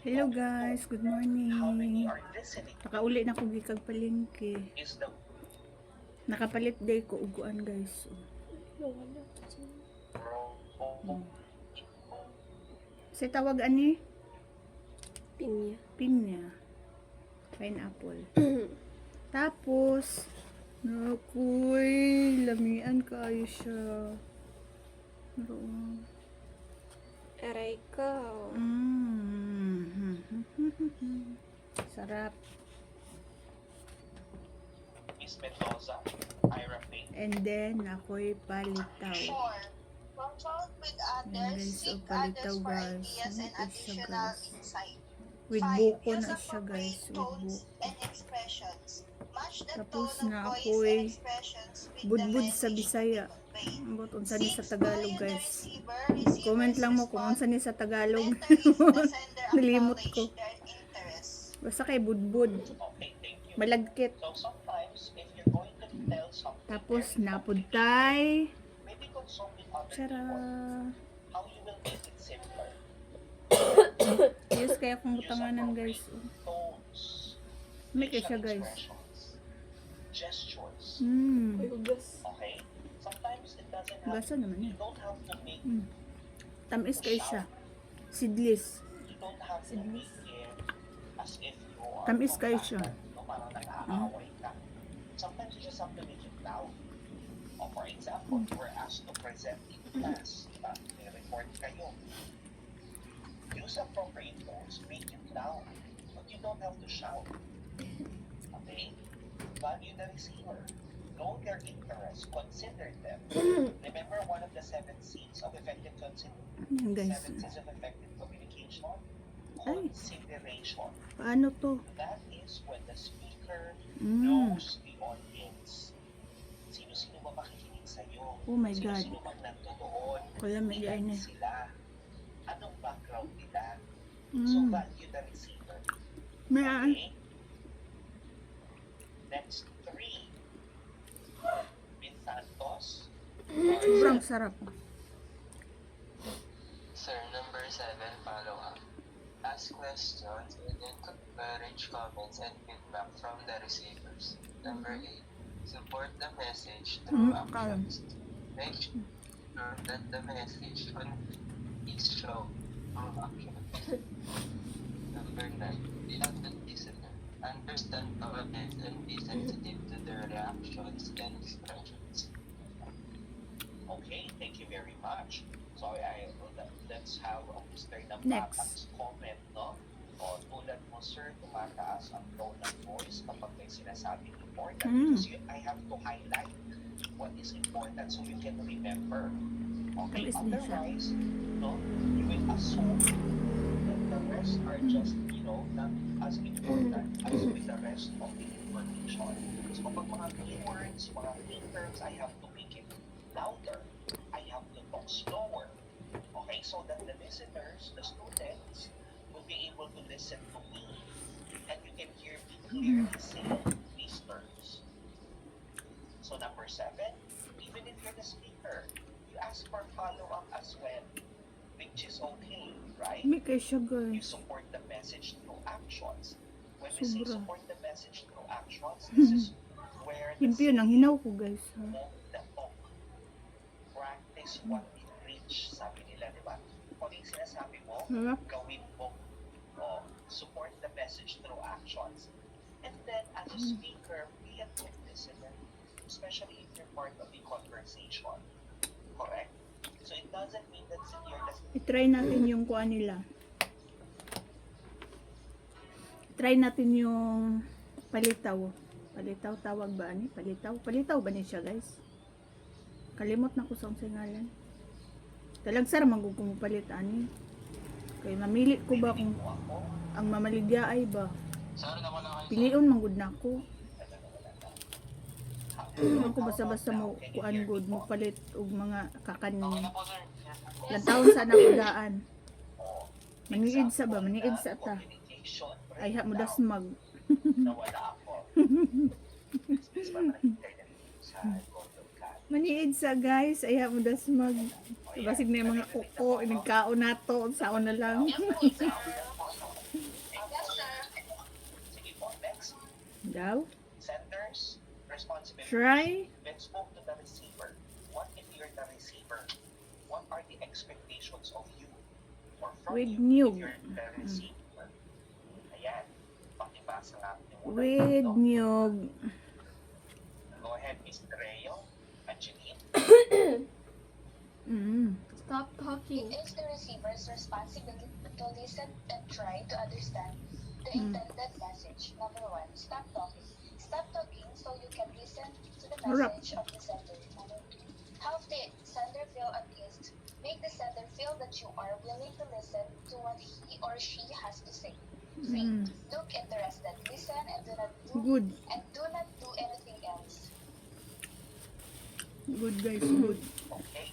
Hello guys, good morning. Nakauli na ko gikag palengke. Nakapalit day ko uguan guys. Hmm. Sa tawag ani? Pinya. Pinya. Pineapple. Tapos nakuy lamian kayo siya. Naroon. Aray ko. Sarap. Miss Mendoza, Ira Pink. And then ako'y palitaw. Sure. Consult with others, Guys, seek palitaw others for guys. ideas and Ano siya, additional guys? insight. With 5. buko Use na siya guys. appropriate With tones buko. and expressions. Match the Tapos tone na of voice ako'y and expressions with the budbud message sa Bisaya. to be conveyed. Ambot unsa ni sa Tagalog 6. Value the guys. receiver. Receivers Comment lang mo kung respond unsa ni sa Tagalog. better if the sender Nalimot acknowledge ko. their interest. Basta kay budbud. Okay, thank you. Malagkit. So sometimes, if you're going to tell something, Tapos napudtay. maybe consult with other Tara. people. How you will make it simpler. Yes, kaya kung Use butanganan guys. appropriate tones, May kaya siya facial guys. expressions, gestures. Uy, ugas. Okay? Sometimes it doesn't have. Gasa naman You yan. don't have to make. Tamis kayo siya. Sidlis. You don't have to make it as if you are. Tamis kayo siya. No, parang nag-aaway ka. Sometimes you just have to make it loud. Or for example, you were asked to present in class. Diba? May report kayo. Use appropriate tones, make it loud. But you don't have to shout. Okay? Value the receiver. Know their interests. Consider them. Remember one of the 7 C's of effective Yan guys. 7 C's of effective communication? Ay. Consideration. Paano to? That is when the speaker Mm. knows the audience. Sino-sino ba makikinig sa'yo? Oh my God. Sino-sino bang nandoon? Wala may Ilan na. sila? Anong background nila? So value the receiver. May Okay? Next 3. Miss Santos. sobrang sarap. Sir, number 7, follow up. Ask questions and encourage comments and feedback from the receivers. Number 8, support the message through actions. Make sure that the message is shown through action. Number 9, be an listener. Understand audience and be sensitive to their reactions and expressions. Okay, thank you very much. So let's have Mr. Next. Nampak's comment, no? O tulad mo, sir, tumataas ang tone ng voice kapag may sinasabing important. Because I have to highlight what is important so you can remember. Okay, Tamis din siya. otherwise, no, you will assume that the rest are just, not as important as with the rest of the information. So kapag mga keywords, mga key terms, I have to make it louder. I have to talk slower. Okay, so that the listeners, the students, will be able to listen to me and you can hear me clearly say these terms. So number 7, even if you're the speaker, you ask for follow-up as well, which is okay, right? May kaya siya You guys. support the message through actions. When we say Sobra. support the message through actions, this is where the Limpyo ng hinaw ko guys. Ha? walk the talk. Practice what you preach, sabi nila, di ba? Kung yung sinasabi mo, Sarap. gawin mo. O, support the message through actions. And then, as a speaker, be a good listener, especially if you're part of the conversation. Correct? So it doesn't mean that you're the I-try natin yung kuha nila. Try natin yung palitaw. Palitaw tawag ba ani? Palitaw. Palitaw ba ni siya guys? Kalimot na ko sa unsay ngalan. Talag sar magugong palit ani. Kay mamili ko ba kung ang mamaligya ay ba? Sir, naman lang kayo. Pilion manggod na ako. Ano ko basta-basta mo kuan good mo palit og mga kakan Okay na po, sir. lang taon sa nakudaan. Maniid sa ba? Maniid sa ta. communication Ay ha mo dasmag. nawala ako. Space ba nakikita na sa Golden Cat? Maniid sa guys, ay ha mo dasmag. Basig na yung mga kuko, nagkaon nato, saon na lang. Try Let's move to the receiver. What if you're the receiver? What are the expectations of you or from With you niyog. if you're the receiver? Ayan. Pakibasa natin yung una with dito. niyog. Go ahead, Miss Reo. Angeline. Stop talking. It is the receiver's responsibility to listen and try to understand the Mm. intended message. Number 1, stop talking. Stop talking so you can listen to the Harap. message of the sender. Number 2, help the sender feel at ease. Make the sender feel that you are willing to listen to what he or she has to say. 3, Mm. look interested. Listen and do not Good. do anything else. Good guys, good. Okay.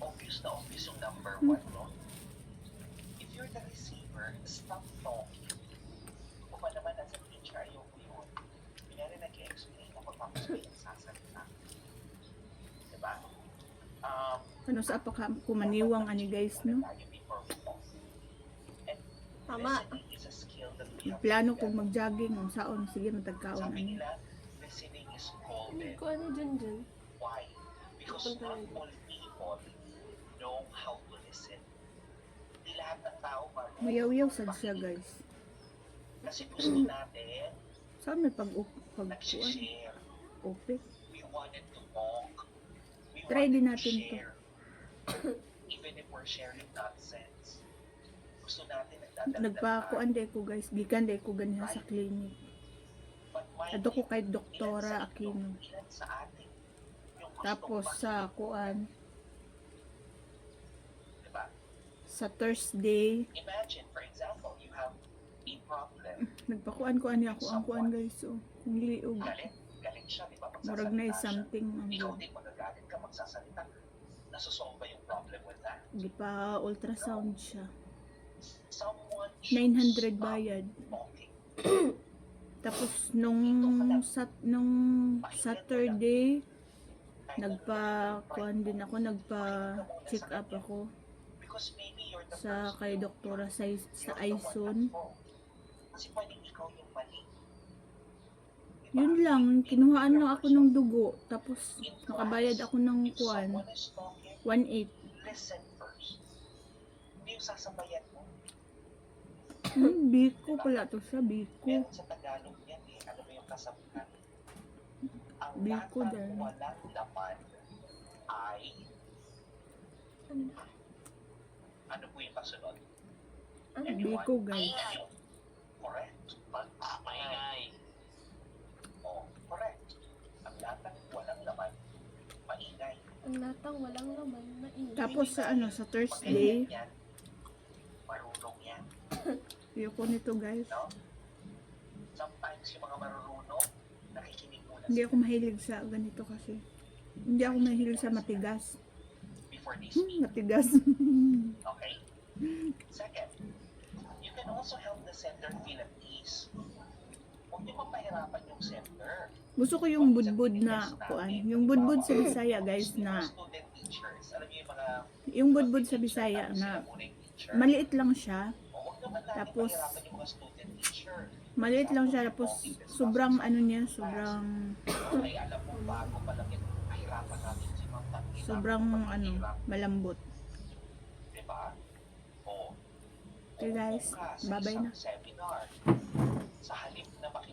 Obvious na obvious yung number 1, no? If you're the receiver, stop talking. Kung ba naman as a teacher, ayoko yun. Kunyari nag-explain ako tapos may nagsasalita. Diba? Ano sa apaka kumaniwang ani guys, no? Tama. Listening is a skill that we have Plano to kong develop. mag-jogging, o saon, sige matagkaon Sabi ani. nila, listening is Hindi golden. ko ano dyan. Why? Because not all people know how to listen. Di lahat ng tao marunong Mayaw-yaw sad siya makinig. guys. Kasi gusto natin Saan may pag-kuan? nag-share. Okay. We wanted to talk. We Try wanted din to natin to. share. Even if we're sharing nonsense. Gusto natin nagdadagdag Nagpakuan day ko guys, gikan day ko ganiha sa clinic. But mind Adto ko you, kay ilan Doktora sa inyo, Aquino. ilan sa atin yung gustong Tapos sa makinig, kuan, diba? sa Thursday, Imagine, for example, you have a problem. nagpakuan ko ani ako ang kuan guys. So, kung liog. Galing siya, di ba? Murag na is Magsasalita siya. something ang Ikaw good. din magagalit ka, magsasalita. Nasusolve ba yung problem with that? Di pa ultrasound siya. Someone 900 bayad. talking. Tapos nung Saturday, nagpa-kuan din ako, nagpa-check up ako Because maybe you're the sa person kay who- doktora sa you're the one Aison. at fault. Kasi pwedeng ikaw yung mali. Diba? Yun lang, kinuhaan lang ako ng dugo. Tapos nakabayad ako ng If kuan, someone is talking, 1.8. listen first. Hindi yung sasabayan mo. Biko pala to sa Biko. Meron sa Tagalog yan eh. Ano ba yung kasabihan? Ang Biko latang din. walang laman ay... Ano po yung kasunod? Biko guys. Correct. Maingay. Oh, correct. Ang latang walang laman, maingay. Ang latang walang laman na Tapos sa ano, sa Thursday, Magaling yan. Marunong yan. ayoko nito guys. No? Sometimes yung mga marunong, nakikinig muna Hindi sila ako mahilig sa ganito kasi. Hindi ako mahilig sa matigas. before they speak. Matigas. Okay? Second, you can also help the sender feel at ease. Huwag niyo mapahirapan yung sender. Gusto ko yung budbud na kuan. Yung budbud sa Bisaya guys na Student teachers, alam niyo yung mga yung budbud sa Bisaya na maliit lang siya. Tapos, maliit lang siya tapos sobrang ano niya, sobrang ay alam mo bago pa lang ito, mahirapan natin si Ma'am Tangina. sobrang ano, malambot. Diba? O, Okay guys, kung ka sa bye-bye isang na. seminar,